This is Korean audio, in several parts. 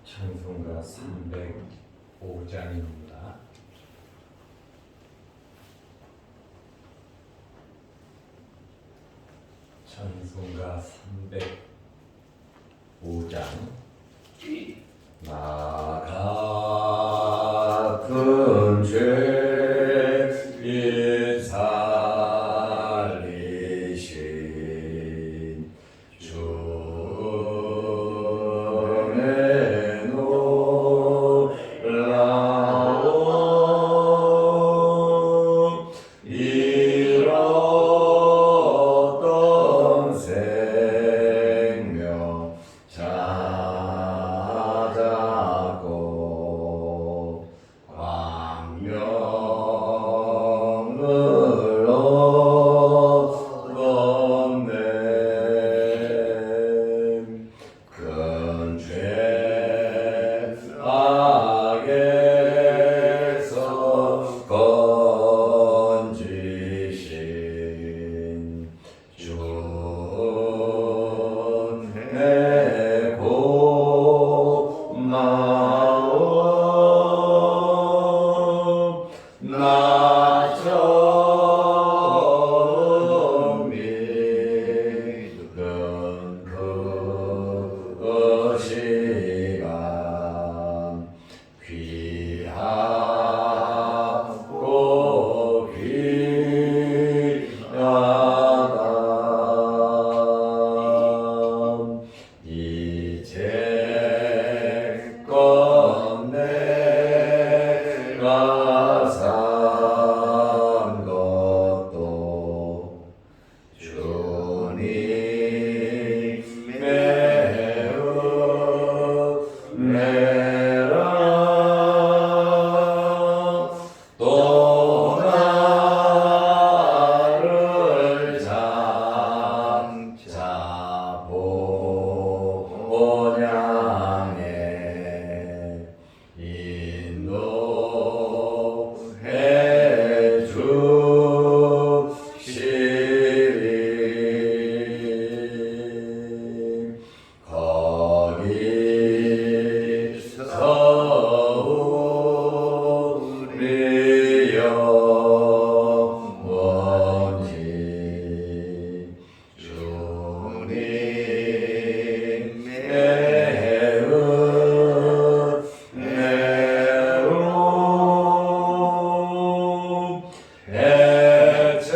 찬송가 305장입니다. 찬송가 305장. 나 같은 죄인 살리신 주의 놀라운 잃었던 생명 찾았고 광명을 얻었네. 큰 죄 악에서 건지신 주의 고마움 나 처음 믿은 그 시간 귀하고 귀하다. 이제껏 내가 산 것도 주님의 은혜라. 또 나를 장차 본향에 인도해 주시리. 거기서 우리 영원히 주님의 은혜로 해처럼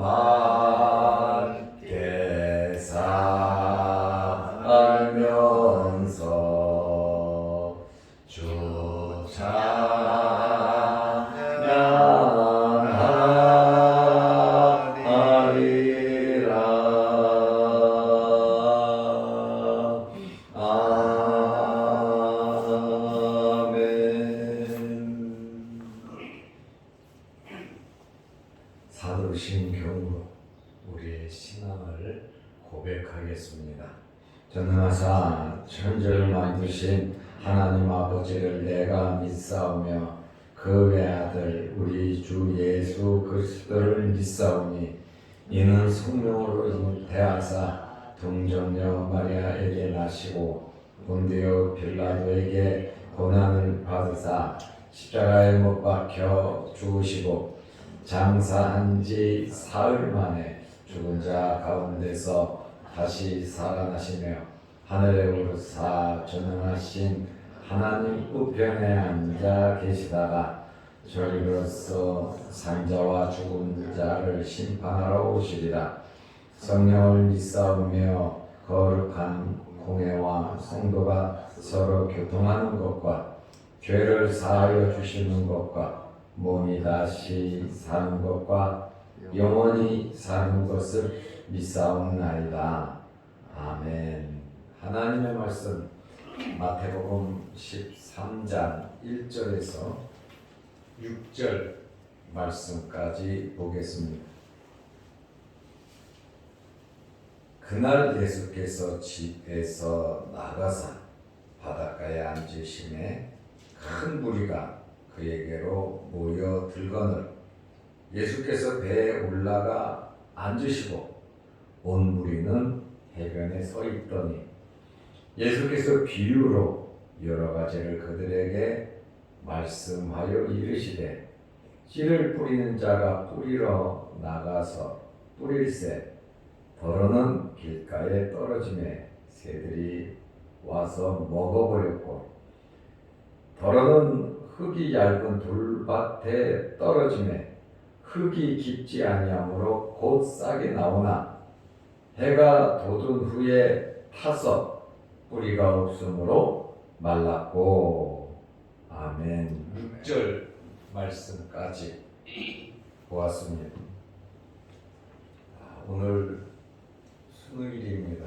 밝게 살면서 주 찬양하리라. 아멘. 사도신 경으로 우리의 신앙을 고백하겠습니다. 전능하사 천지를 만드신 하나님 아버지를 내가 믿사오며 그 외아들 우리 주 예수 그리스도를 믿사오니 이는 성령으로 잉태하사 동정녀 마리아에게 나시고 본디오 빌라도에게 고난을 받으사 십자가에 못 박혀 죽으시고 장사한 지 사흘 만에 죽은 자 가운데서 다시 살아나시며 하늘에 오르사 전능하신 하나님 우편에 앉아 계시다가 저리로서 산자와 죽은 자를 심판하러 오시리라. 성령을 믿사오며 거룩한 공회와 성도가 서로 교통하는 것과 죄를 사하여 주시는 것과 몸이 다시 사는 것과 영원히 사는 것을 믿사옵나이다. 아멘. 하나님의 말씀 마태복음 13장 1절에서 6절 말씀까지 보겠습니다. 그날 예수께서 집에서 나가사 바닷가에 앉으심에 큰 무리가 그에게로 모여 들거늘 예수께서 배에 올라가 앉으시고 온 무리는 해변에 서 있더니 예수께서 비유로 여러 가지를 그들에게 말씀하여 이르시되 씨를 뿌리는 자가 뿌리러 나가서 뿌릴새 더러는 길가에 떨어지매 새들이 와서 먹어버렸고 더러는 흙이 얇은 돌밭에 떨어지매 흙이 깊지 아니하므로 곧 싹이 나오나 해가 돋은 후에 타서 뿌리가 없으므로 말랐고. 아멘. 6절 말씀까지 보았습니다. 오늘 수능일입니다.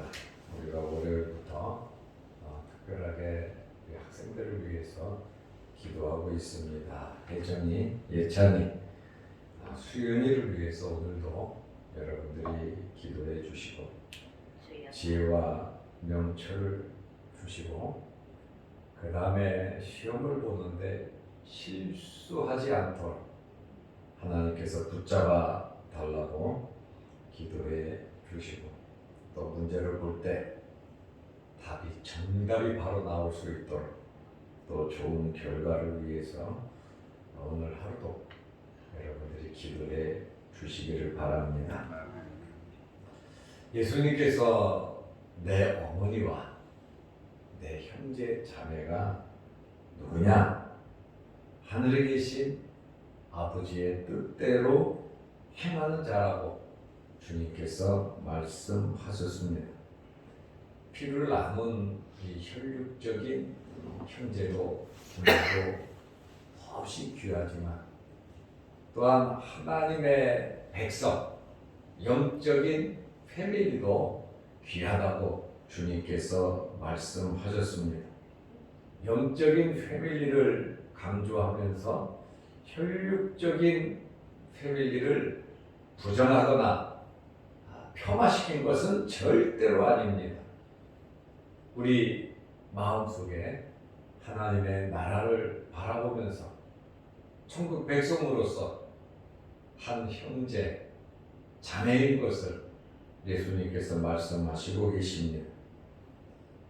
우리가 월요일부터 특별하게 우리 학생들을 위해서 기도하고 있습니다. 혜정이, 예찬이, 수연이를 위해서 오늘도 여러분들이 기도해 주시고 지혜와 명철을 주시고 그 다음에 시험을 보는데 실수하지 않도록 하나님께서 붙잡아 달라고 기도해 주시고 또 문제를 볼 때 정답이 바로 나올 수 있도록 또 좋은 결과를 위해서 오늘 하루도 여러분들이 기도해 주시기를 바랍니다. 예수님께서 내 어머니와 내 형제 자매가 누구냐? 하늘에 계신 아버지의 뜻대로 행하는 자라고 주님께서 말씀하셨습니다. 피를 나눈 이 혈육적인 형제도 부모도 더없이 귀하지만 또한 하나님의 백성, 영적인 패밀리도 귀하다고 주님께서 말씀하셨습니다. 영적인 패밀리를 강조하면서 혈육적인 패밀리를 부정하거나 폄하시킨 것은 절대로 아닙니다. 우리 마음속에 하나님의 나라를 바라보면서 천국 백성으로서 한 형제, 자매인 것을 예수님께서 말씀하시고 계십니다.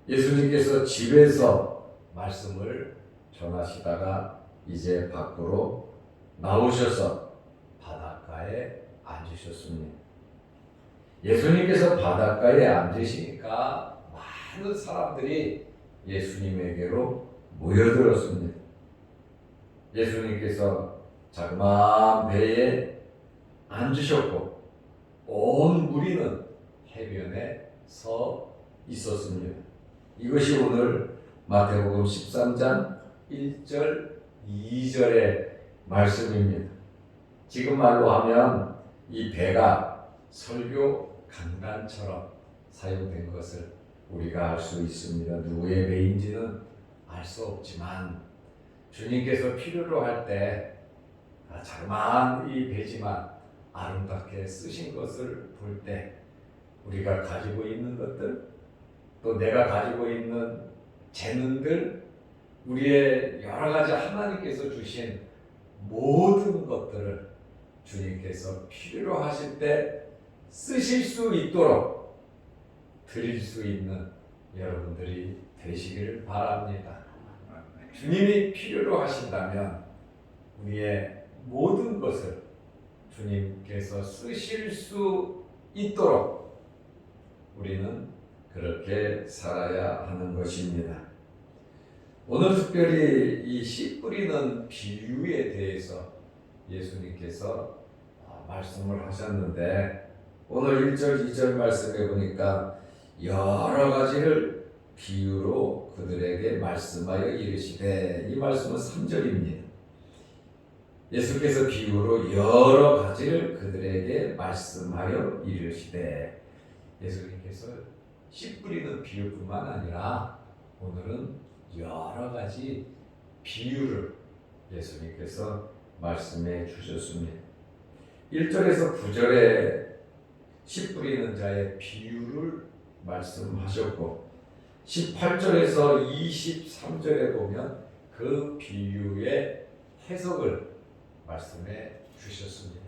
예수님께서 집에서 말씀을 전하시다가 이제 밖으로 나오셔서 바닷가에 앉으셨습니다. 예수님께서 바닷가에 앉으시니까 많은 사람들이 예수님에게로 모여들었습니다. 예수님께서 자그마한 배에 앉으셨고 온 무리는 해변에 서 있었습니다. 이것이 오늘 마태복음 13장 1절 2절의 말씀입니다. 지금 말로 하면 이 배가 설교 강단처럼 사용된 것을 우리가 알 수 있습니다. 누구의 배인지는 알 수 없지만 주님께서 필요로 할 때 자그마한 이 배지만 아름답게 쓰신 것을 볼 때 우리가 가지고 있는 것들 또 내가 가지고 있는 재능들 우리의 여러 가지 하나님께서 주신 모든 것들을 주님께서 필요로 하실 때 쓰실 수 있도록 드릴 수 있는 여러분들이 되시기를 바랍니다. 주님이 필요로 하신다면 우리의 모든 것을 주님께서 쓰실 수 있도록 우리는 그렇게 살아야 하는 것입니다. 오늘 특별히 이 씨 뿌리는 비유에 대해서 예수님께서 말씀을 하셨는데 오늘 1절, 2절 말씀해 보니까 여러 가지를 비유로 그들에게 말씀하여 이르시되 이 말씀은 3절입니다. 예수께서 비유로 여러 가지를 그들에게 말씀하여 이르시되 예수님께서 씨 뿌리는 비유뿐만 아니라 오늘은 여러 가지 비유를 예수님께서 말씀해 주셨습니다. 1절에서 9절에 씨 뿌리는 자의 비유를 말씀하셨고 18절에서 23절에 보면 그 비유의 해석을 말씀해 주셨습니다.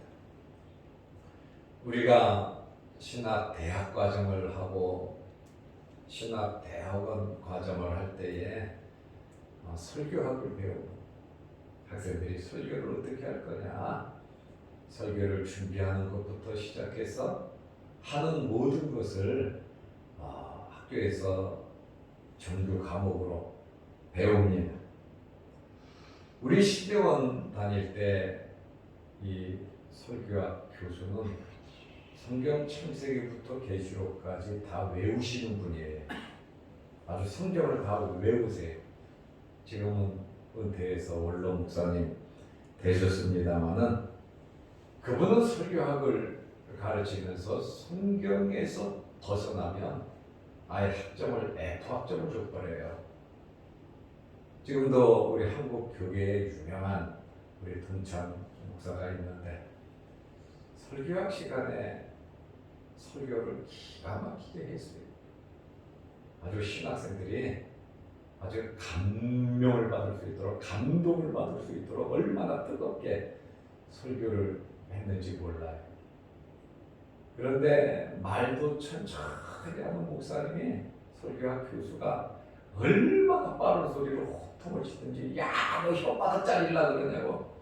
우리가 신학 대학 과정을 하고 신학 대학원 과정을 할 때에 설교학을 배우고 학생들이 설교를 어떻게 할 거냐, 설교를 준비하는 것부터 시작해서 하는 모든 것을 학교에서 정규 과목으로 배웁니다. 우리 신대원 다닐 때 이 설교학 교수는 성경 창세기부터 계시록까지 다 외우시는 분이에요. 아주 성경을 다 외우세요. 지금은 은퇴해서 원로 목사님 되셨습니다마는 그분은 설교학을 가르치면서 성경에서 벗어나면 아예 학점을 F학점을 줬더래요. 지금도 우리 한국 교계에 유명한 우리 동창 목사가 있는데 설교학 시간에 설교를 기가 막히게 했어요. 아주 신학생들이 아주 감명을 받을 수 있도록, 감동을 받을 수 있도록 얼마나 뜨겁게 설교를 했는지 몰라요. 그런데 말도 천천히 하는 목사님이, 설교학 교수가 얼마나 빠른 소리로 호통을 치든지, 야, 너 혓바닥 잘리려고 그러냐고.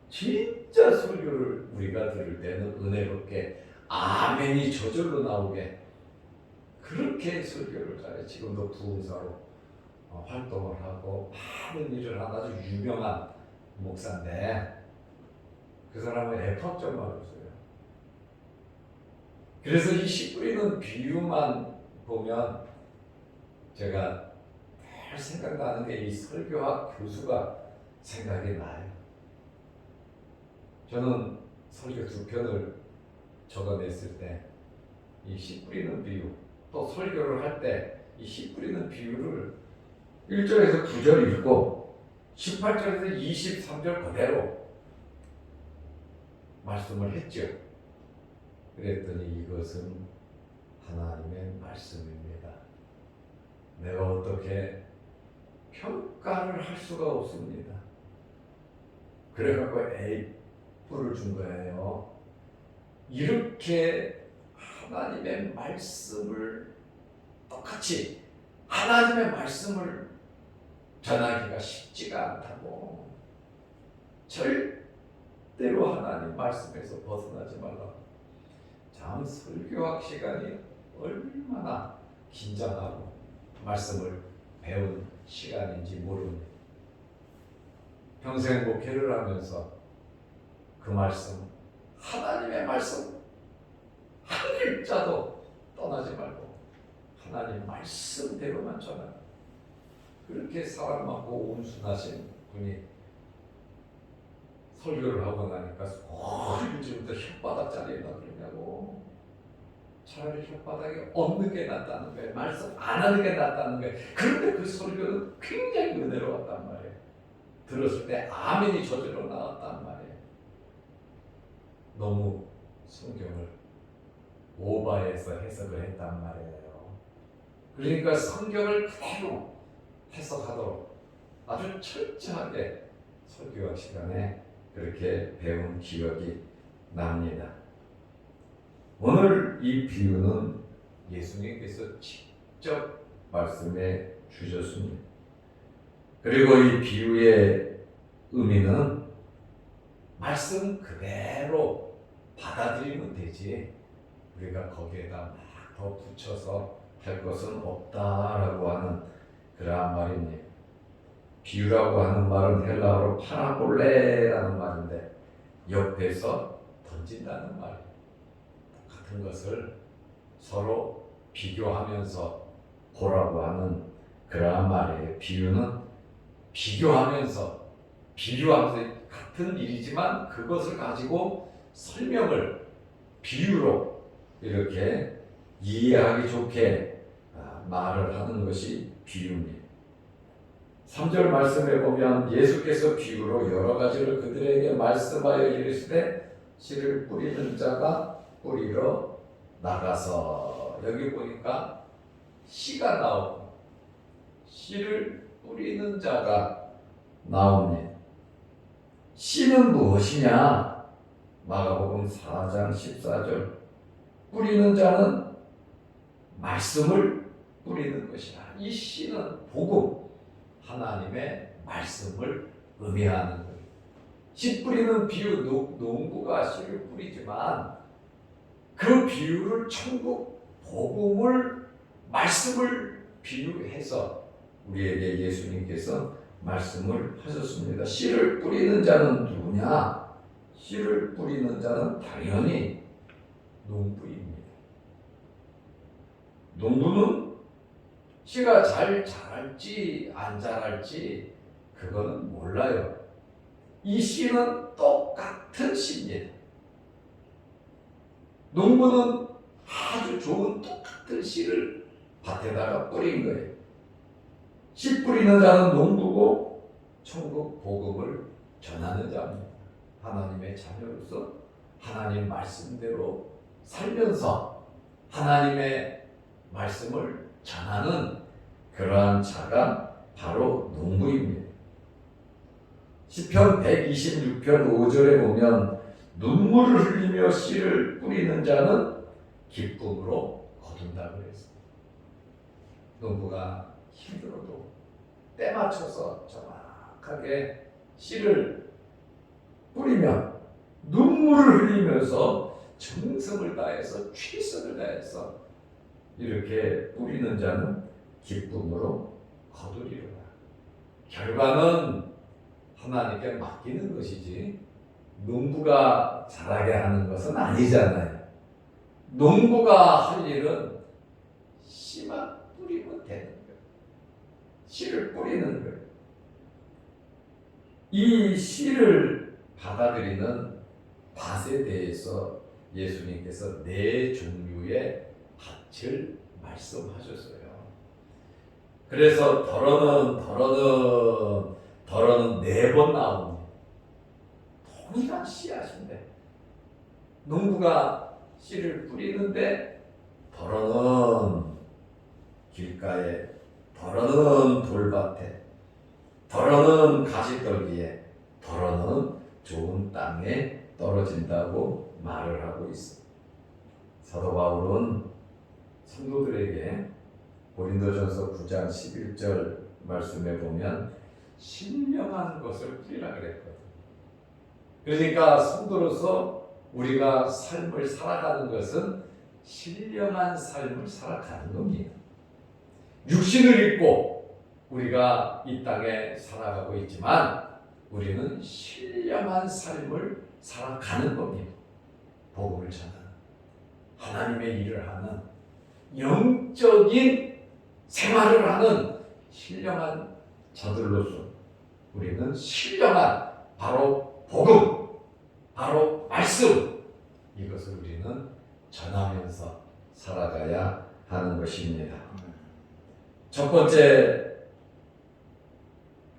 진짜 설교를 우리가 들을 때는 은혜롭게 아멘이 저절로 나오게 그렇게 설교를 잘해. 지금도 부흥사로 활동을 하고 많은 일을 하는 아주 유명한 목사인데 그 사람은 F학점 맞았어요. 그래서 이 씨 뿌리는 비유만 보면 제가 늘 생각나는 게 이 설교학 교수가 생각이 나요. 저는 설교 2편을 적어냈을 때 이 씨 뿌리는 비유, 또 설교를 할 때 이 씨 뿌리는 비유를 1절에서 9절 읽고 18절에서 23절 그대로 말씀을 했죠. 그랬더니 이것은 하나님의 말씀입니다. 내가 어떻게 평가를 할 수가 없습니다. 그래갖고 A뿔을 준 거예요. 이렇게 하나님의 말씀을 똑같이 하나님의 말씀을 전하기가 쉽지가 않다고. 절대로 하나님 말씀에서 벗어나지 말라고. 참 설교학 시간이 얼마나 긴장하고 말씀을 배운 시간인지 모릅니다. 평생 목회를 하면서 그 말씀, 하나님의 말씀 한 글자도 떠나지 말고 하나님 말씀대로만 전하라. 그렇게 사람 많고 온순하신 분이 설교를 하고 나니까 요즘부터 혓바닥 잘리려고 그러냐고. 차라리 혓바닥이 없는 게 낫다는 거예요. 말씀 안 하는 게 낫다는 거예요. 그런데 그 설교는 굉장히 은혜로웠단 말이에요. 들었을 때 아멘이 저절로 나왔단 말이에요. 너무 성경을 오버해서 해석을 했단 말이에요. 그러니까 성경을 그대로 해석하도록 아주 철저하게 설교학 시간에 그렇게 배운 기억이 납니다. 오늘 이 비유는 예수님께서 직접 말씀해 주셨습니다. 그리고 이 비유의 의미는 말씀 그대로 받아들이면 되지 우리가 거기에다 막 더 붙여서 할 것은 없다라고 하는 그러한 말입니다. 비유라고 하는 말은 헬라어로 파라볼레라는 말인데 옆에서 던진다는 말이에요. 같은 것을 서로 비교하면서 보라고 하는 그러한 말이에요. 비유는 비교하면서 같은 일이지만 그것을 가지고 설명을 비유로 이렇게 이해하기 좋게 말을 하는 것이 비유입니다. 3절 말씀에 보면 예수께서 비유로 여러 가지를 그들에게 말씀하여 이르시되 씨를 뿌리는 자가 뿌리러 나가서, 여기 보니까 씨가 나오고 씨를 뿌리는 자가 나옵니다. 씨는 무엇이냐? 마가복음 4장 14절 뿌리는 자는 말씀을 뿌리는 것이라. 이 씨는 복음, 하나님의 말씀을 의미하는 거예요. 씨 뿌리는 비유, 농부가 씨를 뿌리지만 그 비유를 천국 복음을, 말씀을 비유해서 우리에게 예수님께서 말씀을 하셨습니다. 씨를 뿌리는 자는 누구냐? 씨를 뿌리는 자는 당연히 농부입니다. 농부는 씨가 잘 자랄지 안 자랄지 그거는 몰라요. 이 씨는 똑같은 씨입니다. 농부는 아주 좋은 똑같은 씨를 밭에다가 뿌린 거예요. 씨 뿌리는 자는 농부고 천국 복음을 전하는 자입니다. 하나님의 자녀로서 하나님 말씀대로 살면서 하나님의 말씀을 전하는 그러한 자가 바로 농부입니다. 시편 126편 5절에 보면 눈물을 흘리며 씨를 뿌리는 자는 기쁨으로 거둔다고 그랬습니다. 농부가 힘들어도 때 맞춰서 정확하게 씨를 뿌리면 눈물을 흘리면서 정성을 다해서 최선을 다해서 이렇게 뿌리는 자는 기쁨으로 거두리로다. 결과는 하나님께 맡기는 것이지 농부가 잘하게 하는 것은 아니잖아요. 농부가 할 일은 씨만 뿌리면 되는 거예요. 씨를 뿌리는 거예요. 이 씨를 받아들이는 밭에 대해서 예수님께서 네 종류의 밭을 말씀하셨어요. 그래서 덜어는 네 번 나옵니다. 동일한 씨앗인데 농부가 씨를 뿌리는데 덜어는 길가에, 덜어는 돌밭에, 덜어는 가시떨기에, 덜어는 좋은 땅에 떨어진다고 말을 하고 있습니다. 사도 바울은 성도들에게 고린도전서 9장 11절 말씀에 보면 신령한 것을 뿌리라 그랬거든요. 그러니까 성도로서 우리가 삶을 살아가는 것은 신령한 삶을 살아가는 겁니다. 육신을 입고 우리가 이 땅에 살아가고 있지만 우리는 신령한 삶을 살아가는 겁니다. 복음을 전하는, 하나님의 일을 하는, 영적인 생활을 하는 신령한 자들로서 우리는 신령한 바로 복음, 바로 말씀, 이것을 우리는 전하면서 살아가야 하는 것입니다. 첫 번째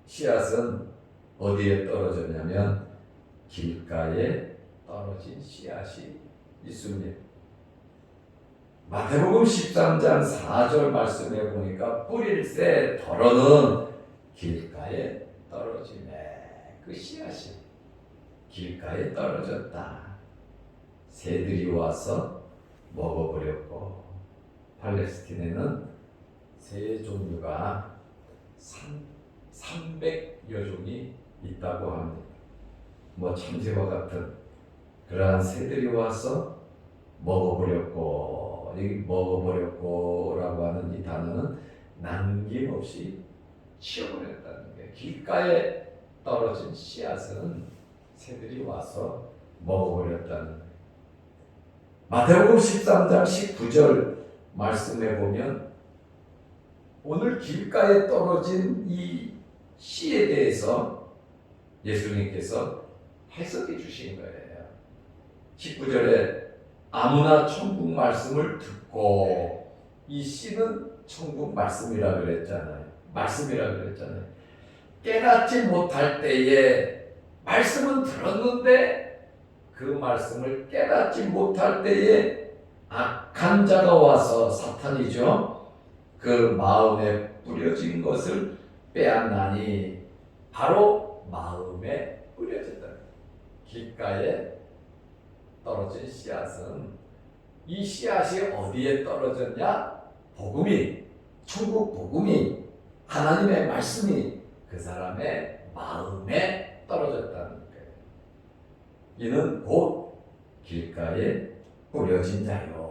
씨앗은 어디에 떨어졌냐면 길가에 떨어진 씨앗이 있습니다. 마태복음 13장 4절 말씀에 보니까 뿌릴새 덜어는 길가에 떨어지네. 그 씨앗이 길가에 떨어졌다. 새들이 와서 먹어버렸고, 팔레스틴에는 새 종류가 300여 종이 있다고 합니다. 참새와 같은 그러한 새들이 와서 먹어버렸고, 여기 먹어버렸고라고 하는 이 단어는 남김없이 치워버렸다는 거예요. 길가에 떨어진 씨앗은 새들이 와서 먹어버렸다는 거예요. 마태복음 13장 19절 말씀에 보면 오늘 길가에 떨어진 이 씨에 대해서 예수님께서 해석해 주신 거예요. 19절에 아무나 천국 말씀을 듣고, 이 씨는 천국 말씀이라 그랬잖아요. 깨닫지 못할 때에, 말씀은 들었는데 그 말씀을 깨닫지 못할 때에 악한 자가 와서, 사탄이죠, 그 마음에 뿌려진 것을 빼앗나니, 바로 마음에 뿌려졌다. 길가에 떨어진 씨앗은, 이 씨앗이 어디에 떨어졌냐? 복음이 천국 복음이 하나님의 말씀이 그 사람의 마음에 떨어졌다는 거예요. 이는 곧 길가에 뿌려진 자요.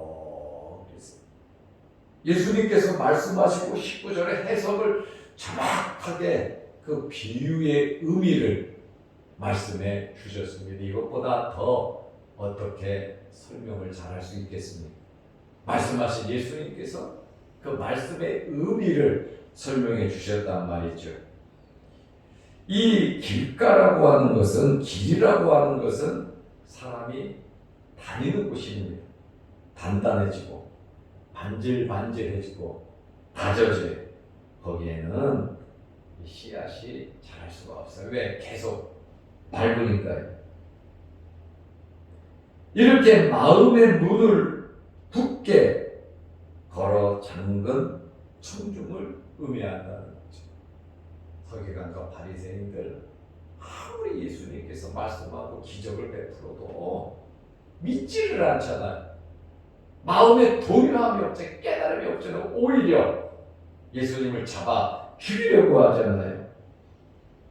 예수님께서 말씀하시고 19절의 해석을 정확하게 그 비유의 의미를 말씀해 주셨습니다. 이것보다 더 어떻게 설명을 잘할 수 있겠습니까? 말씀하신 예수님께서 그 말씀의 의미를 설명해 주셨단 말이죠. 이 길가라고 하는 것은, 길이라고 하는 것은 사람이 다니는 곳입니다. 단단해지고 반질반질해지고 다져져요. 거기에는 씨앗이 자랄 수가 없어요. 왜? 계속 밟으니까요. 이렇게 마음의 문을 굳게 걸어 잠근 청중을 의미한다는 거죠. 서기관과 바리새인들 아무리 예수님께서 말씀하고 기적을 베풀어도 믿지를 않잖아요. 마음에 동요함이 없지, 깨달음이 없지는 오히려 예수님을 잡아 죽이려고 하잖아요.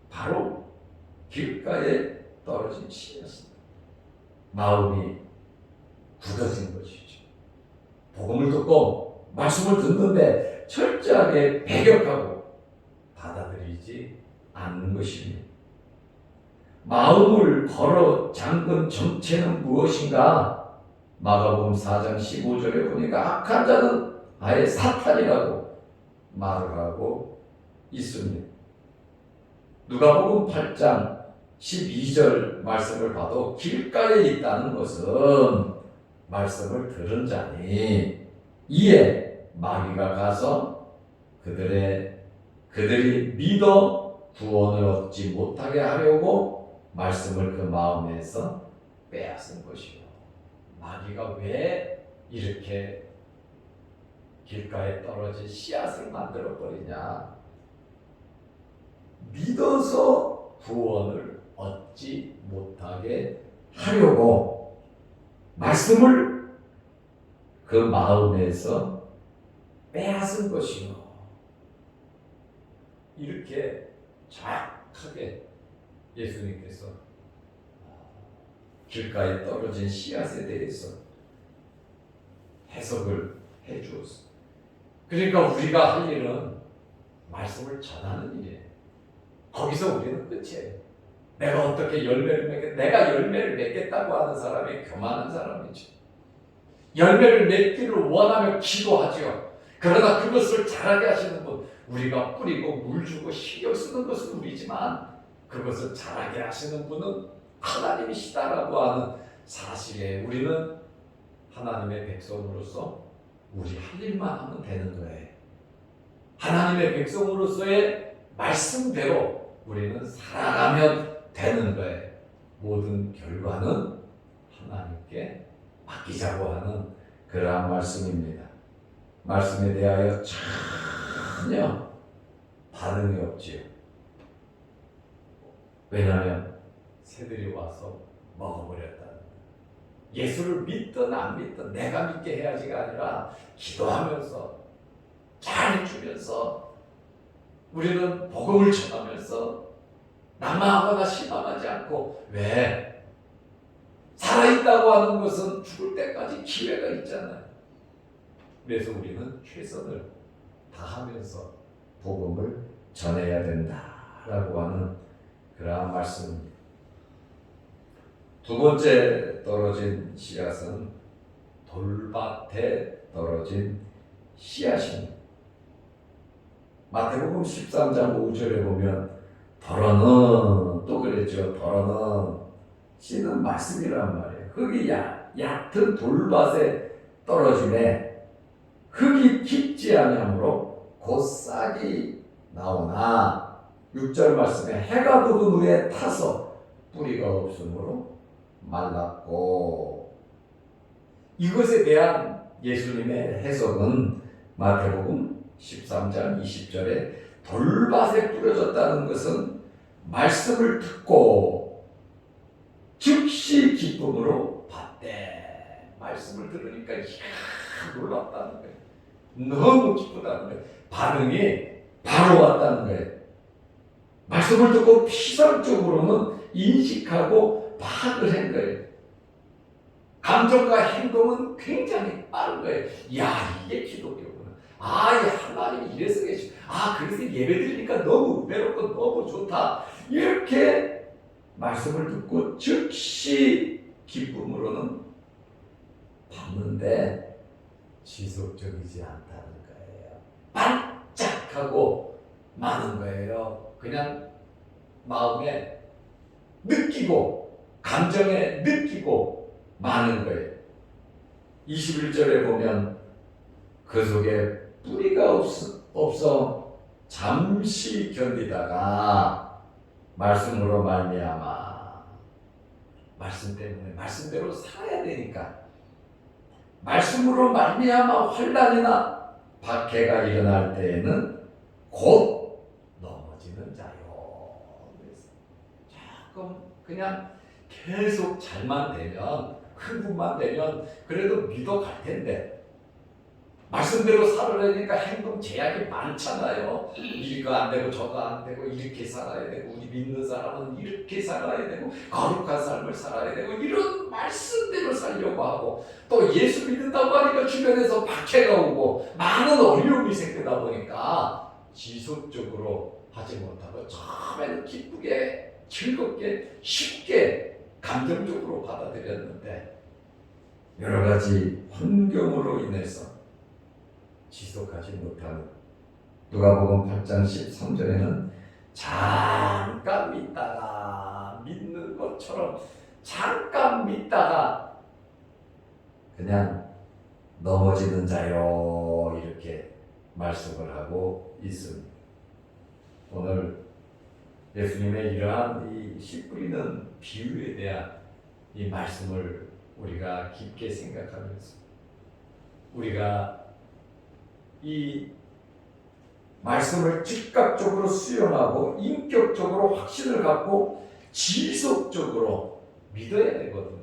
바로 길가에 떨어진 씨였습니다. 마음이 굳어진 것이죠. 복음을 듣고 말씀을 듣는데 철저하게 배격하고 받아들이지 않는 것입니다. 마음을 걸어 잠근 정체는 무엇인가? 마가복음 4장 15절에 보니까 악한 자는 아예 사탄이라고 말을 하고 있습니다. 누가복음 8장 12절 말씀을 봐도 길가에 있다는 것은 말씀을 들은 자니 이에 마귀가 가서 그들이 믿어 구원을 얻지 못하게 하려고 말씀을 그 마음에서 빼앗은 것이요. 마귀가 왜 이렇게 길가에 떨어진 씨앗을 만들어 버리냐? 믿어서 구원을 얻지 못하게 하려고 말씀을 그 마음에서 빼앗은 것이요. 이렇게 정확하게 예수님께서 길가에 떨어진 씨앗에 대해서 해석을 해 주었습니다. 그러니까 우리가 할 일은 말씀을 전하는 일이에요. 거기서 우리는 끝이에요. 내가 어떻게 열매를 내가 열매를 맺겠다고 하는 사람이 교만한 사람이죠. 열매를 맺기를 원하며 기도하죠. 그러나 그것을 잘하게 하시는 분, 우리가 뿌리고 물 주고 신경 쓰는 것은 우리지만 그것을 잘하게 하시는 분은 하나님이시다라고 하는 사실에 우리는 하나님의 백성으로서 우리 할 일만 하면 되는 거예요. 하나님의 백성으로서의 말씀대로 우리는 살아가면 되는 거예요. 모든 결과는 하나님께 맡기자고 하는 그러한 말씀입니다. 말씀에 대하여 전혀 반응이 없지요. 왜냐하면 새들이 와서 먹어버렸다는 거예요. 예수를 믿든 안 믿든 내가 믿게 해야지가 아니라 기도하면서 잘해주면서 우리는 복음을 전하면서 낙망하거나 실망하지 않고, 왜? 살아있다고 하는 것은 죽을 때까지 기회가 있잖아요. 그래서 우리는 최선을 다하면서 복음을 전해야 된다라고 하는 그러한 말씀입니다. 두 번째 떨어진 씨앗은 돌밭에 떨어진 씨앗입니다. 마태복음 13장 5절에 보면 더러는, 또 그랬죠. 더러는 씨는 말씀이란 말이에요. 흙이 얕은 돌밭에 떨어지네 흙이 깊지 아니하므로 곧 싹이 나오나 6절 말씀에 해가 돋은 후에 타서 뿌리가 없으므로 말랐고, 이것에 대한 예수님의 해석은 마태복음 13장 20절에 돌밭에 뿌려졌다는 것은 말씀을 듣고 즉시 기쁨으로 받되, 말씀을 들으니까 이야 놀랍다는 거예요. 너무 기쁘다는 거예요. 반응이 바로 왔다는 거예요. 말씀을 듣고 피상적으로는 인식하고 파악을 한 거예요. 감정과 행동은 굉장히 빠른 거예요. 야, 이게 기독교구나. 아, 하나님이 이래서 계시고, 그래서 예배 드리니까 너무 은혜롭고 너무 좋다. 이렇게 말씀을 듣고 즉시 기쁨으로는 받는데 지속적이지 않다는 거예요. 반짝하고 마는 거예요. 그냥 마음에 느끼고 감정에 느끼고 많은 거예요. 21절에 보면 그 속에 뿌리가 없어 잠시 견디다가 말씀으로 말미암아, 말씀 때문에 말씀대로 살아야 되니까 말씀으로 말미암아 환난이나 박해가 일어날 때에는 곧 넘어지는 자요. 조금 그냥 계속 잘만 되면, 흥분만 되면 그래도 믿어 갈 텐데 말씀대로 살아내니까 행동 제약이 많잖아요. 이거 안 되고 저거 안 되고 이렇게 살아야 되고 우리 믿는 사람은 이렇게 살아야 되고 거룩한 삶을 살아야 되고 이런 말씀대로 살려고 하고 또 예수 믿는다고 하니까 주변에서 박해가 오고 많은 어려움이 생기다 보니까 지속적으로 하지 못하고 처음에는 기쁘게 즐겁게 쉽게 감정적으로 받아들였는데 여러 가지 환경으로 인해서 지속하지 못하는, 누가복음 8장 13절에는 잠깐 믿다가 믿는 것처럼 잠깐 믿다가 그냥 넘어지는 자요, 이렇게 말씀을 하고 있습니다. 오늘 예수님의 이러한 이 씨 뿌리는 비유에 대한 이 말씀을 우리가 깊게 생각하면서 우리가 이 말씀을 즉각적으로 수용하고 인격적으로 확신을 갖고 지속적으로 믿어야 되거든요.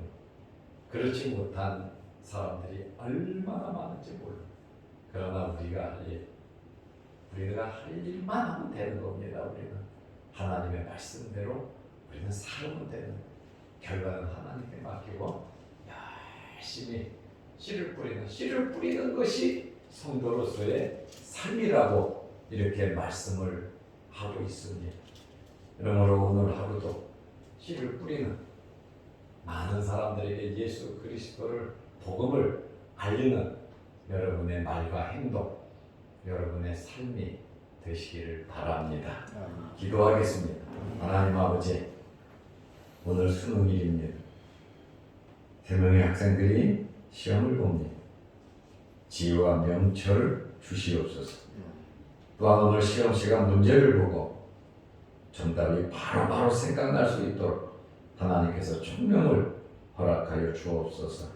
그렇지 못한 사람들이 얼마나 많은지 몰라요. 그러나 우리가 할 일만 하면 되는 겁니다. 우리는 하나님의 말씀대로 우리는 살면 되는, 결과는 하나님께 맡기고 열심히 씨를 뿌리는 것이 성도로서의 삶이라고 이렇게 말씀을 하고 있습니다. 그러므로 오늘 하루도 씨를 뿌리는 많은 사람들에게 예수 그리스도를, 복음을 알리는 여러분의 말과 행동, 여러분의 삶이 되시기를 바랍니다. 기도하겠습니다. 하나님 아버지, 오늘 수능일입니다. 3명의 학생들이 시험을 봅니다. 지혜와 명철을 주시옵소서. 또한 오늘 시험 시간 문제를 보고 정답이 바로바로 생각날 수 있도록 하나님께서 총명을 허락하여 주옵소서.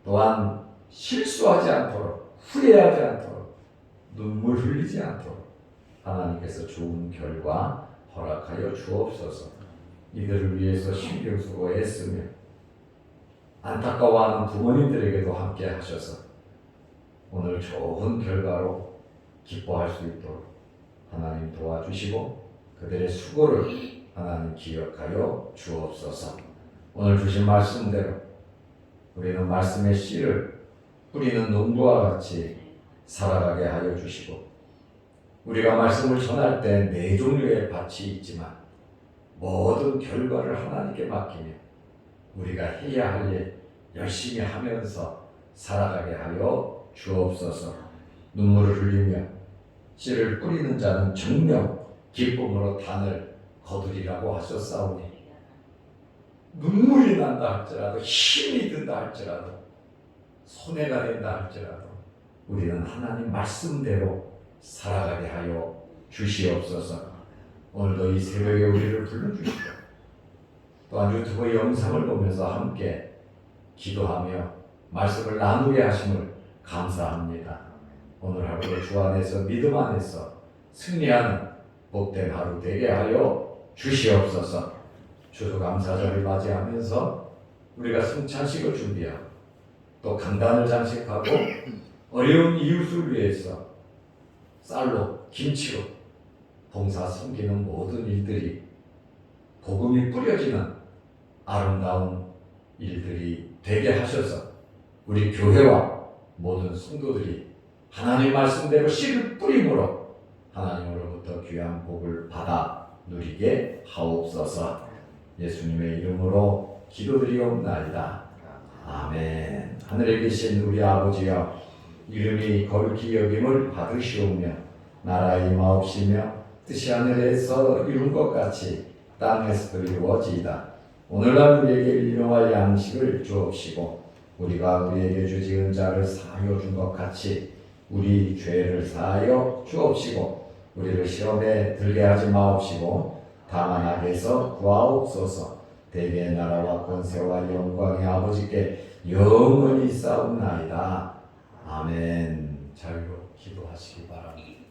또한 실수하지 않도록, 후회하지 않도록, 눈물 흘리지 않도록 하나님께서 좋은 결과 허락하여 주옵소서. 이들을 위해서 신경 쓰고 애쓰며 안타까워하는 부모님들에게도 함께 하셔서 오늘 좋은 결과로 기뻐할 수 있도록 하나님 도와주시고 그들의 수고를 하나님 기억하여 주옵소서. 오늘 주신 말씀대로 우리는 말씀의 씨를 뿌리는 농부와 같이 살아가게 하여 주시고, 우리가 말씀을 전할 때 4종류의 밭이 있지만 모든 결과를 하나님께 맡기며 우리가 해야 할 일 열심히 하면서 살아가게 하여 주옵소서. 눈물을 흘리며 씨를 뿌리는 자는 정녕 기쁨으로 단을 거두리라고 하셨사오니, 눈물이 난다 할지라도, 힘이 든다 할지라도, 손해가 된다 할지라도 우리는 하나님 말씀대로 살아가게 하여 주시옵소서. 오늘도 이 새벽에 우리를 불러주시고 또한 유튜브 영상을 보면서 함께 기도하며 말씀을 나누게 하심을 감사합니다. 오늘 하루도 주 안에서, 믿음 안에서 승리하는 복된 하루 되게 하여 주시옵소서. 추수감사절을 맞이하면서 우리가 성찬식을 준비하고 또 강단을 장식하고 어려운 이웃을 위해서 쌀로 김치로 봉사 섬기는 모든 일들이 복음이 뿌려지는 아름다운 일들이 되게 하셔서 우리 교회와 모든 성도들이 하나님 말씀대로 씨를 뿌림으로 하나님으로부터 귀한 복을 받아 누리게 하옵소서. 예수님의 이름으로 기도드리옵나이다. 아멘. 하늘에 계신 우리 아버지여, 이름이 거룩히 여김을 받으시오며 나라 임하옵시며 뜻이 하늘에서 이룬 것 같이 땅에서도 이루어지이다. 오늘날 우리에게 일용할 양식을 주옵시고 우리가 우리에게 주지은 자를 사하여 준 것 같이 우리 죄를 사하여 주옵시고 우리를 시험에 들게 하지 마옵시고 다만 악에서 구하옵소서. 대개의 나라와 권세와 영광의 아버지께 영원히 싸움나이다. 아멘. 자유로 기도하시기 바랍니다.